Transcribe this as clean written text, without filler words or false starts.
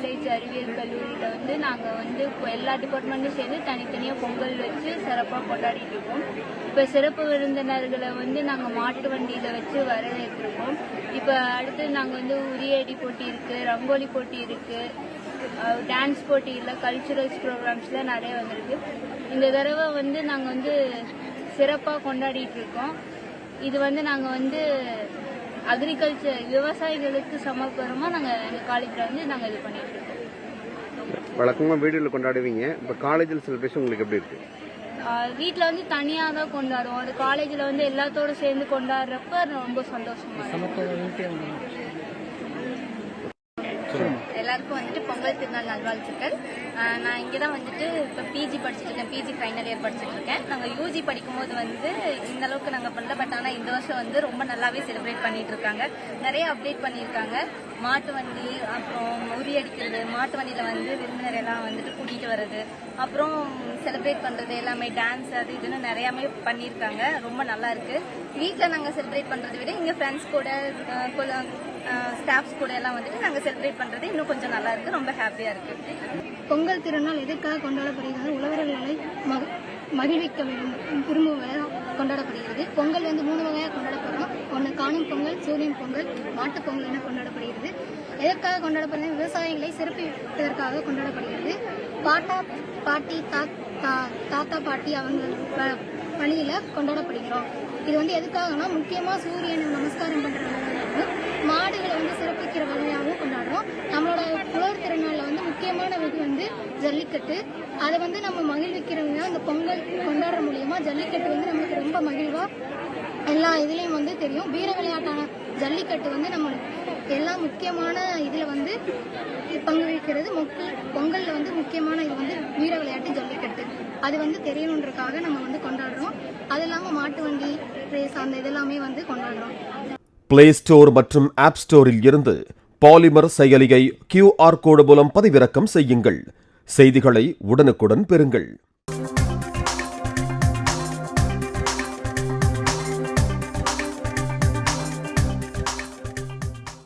College அறிவியல் கல்லூரியில் வந்து நாங்கள் வந்து எல்லா டிபார்ட்மெண்ட்டும் சேர்ந்து தனித்தனியாக பொங்கல் வச்சு சிறப்பாக கொண்டாடிட்டு இருக்கோம். இப்போ சிறப்பு விருந்தினர்களை வந்து நாங்கள் மாட்டு வண்டியில் வச்சு வரவேற்றிருக்கோம். இப்போ அடுத்து நாங்கள் வந்து உரியடி போட்டி இருக்குது, ரங்கோலி போட்டி இருக்குது, டான்ஸ் போட்டியில் கல்ச்சுரல்ஸ் ப்ரோக்ராம்ஸில் நிறைய வந்திருக்கு. இந்த தடவை வந்து நாங்கள் வந்து சிறப்பாக கொண்டாடிட்டு இருக்கோம். இது வந்து நாங்கள் வந்து அக்ரிகல்ச்சர் விவசாயிகளுக்கு சமர்ப்பணமாக நாங்கள் எங்கள் காலேஜில் வந்து நாங்கள் இது பண்ணிட்டு இருக்கோம். வழக்கமாக வீடுகளில் கொண்டாடுவீங்க, இப்போ காலேஜில் செலிப்ரேஷன் உங்களுக்கு எப்படி இருக்கு? வீட்டில் வந்து தனியாக தான் கொண்டாடுவோம். அது காலேஜில் வந்து எல்லாத்தோடு சேர்ந்து கொண்டாடுறப்ப ரொம்ப சந்தோஷமா இருக்கும். எல்லாருக்கும் வந்துட்டு பொங்கல் திருநாள் நல்வாழ்த்துக்கள். நான் இங்கே தான் வந்துட்டு இப்போ பிஜி படிச்சுட்டு இருக்கேன். பிஜி ஃபைனல் இயர் படிச்சுட்டு இருக்கேன். நாங்கள் யூஜி படிக்கும்போது வந்து இந்த அளவுக்கு நாங்கள் பண்ணல. பட் ஆனால் இந்த வருஷம் வந்து ரொம்ப நல்லாவே செலிப்ரேட் பண்ணிட்டு இருக்காங்க. நிறைய அப்டேட் பண்ணியிருக்காங்க. மாட்டு வண்டி, அப்புறம் உரி அடிக்கிறது, மாட்டு வண்டியில் வந்து விருந்தினர் எல்லாம் வந்துட்டு கூட்டிகிட்டு வர்றது, அப்புறம் செலிப்ரேட் பண்ணுறது எல்லாமே, டான்ஸ் அது இதுன்னு நிறையாமே பண்ணியிருக்காங்க. ரொம்ப நல்லா இருக்கு. வீட்டில் நாங்கள் செலிப்ரேட் பண்ணுறதை விட இங்கே ஃப்ரெண்ட்ஸ் கூட ஸ்டாஃப்ஸ் கூட எல்லாம் வந்துட்டு நாங்கள் செலிப்ரேட் பண்ணுறது இன்னும் கொஞ்சம் நல்லா இருக்கு. ரொம்ப ஹாப்பியாக இருக்கு. பொங்கல் திருநாள் எதற்காக கொண்டாடப்படுகிறது? உழவர்களை மகிழ்விக்க விரும்புவதாக கொண்டாடப்படுகிறது. பொங்கல் வந்து 3 வகையாக கொண்டாடப்படுறோம். ஒன்று காணும் பொங்கல், சூரியன் பொங்கல், மாட்டுப் பொங்கல் என கொண்டாடப்படுகிறது. எதற்காக கொண்டாடப்படுகிறது? விவசாயிகளை சிறப்பிப்பதற்காக கொண்டாடப்படுகிறது. பாட்டி தாத்தா பாட்டி அவங்க பணியில கொண்டாடப்படுகிறோம். இது வந்து எதுக்காகனா முக்கியமா சூரியனை நமஸ்காரம் பண்ற வகையாகவும் மாடுகளை வந்து சிறப்பிக்கிற வகையாகவும் கொண்டாடுறோம். நம்மளோட உழவர் திருநாள்ல வந்து முக்கியமான இது வந்து ஜல்லிக்கட்டு. அதை வந்து நம்ம மகிழ்விக்கிறவங்க அந்த பொங்கல் கொண்டாடுற மூலியமா ஜல்லிக்கட்டு வந்து நமக்கு ரொம்ப மகிழ்வா எல்லா இதுலயும் வந்து தெரியும். வீர விளையாட்டான ஜல்லிக்கட்டு வந்து நம்ம எல்லா முக்கியமான இதுல வந்து பங்கு வகிக்கிறது. பொங்கல்ல வந்து முக்கியமான இது வந்து வீர விளையாட்டு ஜல்லிக்கட்டு. அது வந்து தெரியணுன்றதுக்காக நம்ம வந்து கொண்டாடுறோம். அது இல்லாம மாட்டு வண்டி ரேஸ் அந்த இதெல்லாமே வந்து கொண்டாடுறோம். பிளே ஸ்டோர் மற்றும் ஆப் ஸ்டோரில் இருந்து பாலிமர் செயலியை QR கோடு மூலம் பதிவிறக்கம் செய்யுங்கள். செய்திகளை உடனுக்குடன் பெறுங்கள்.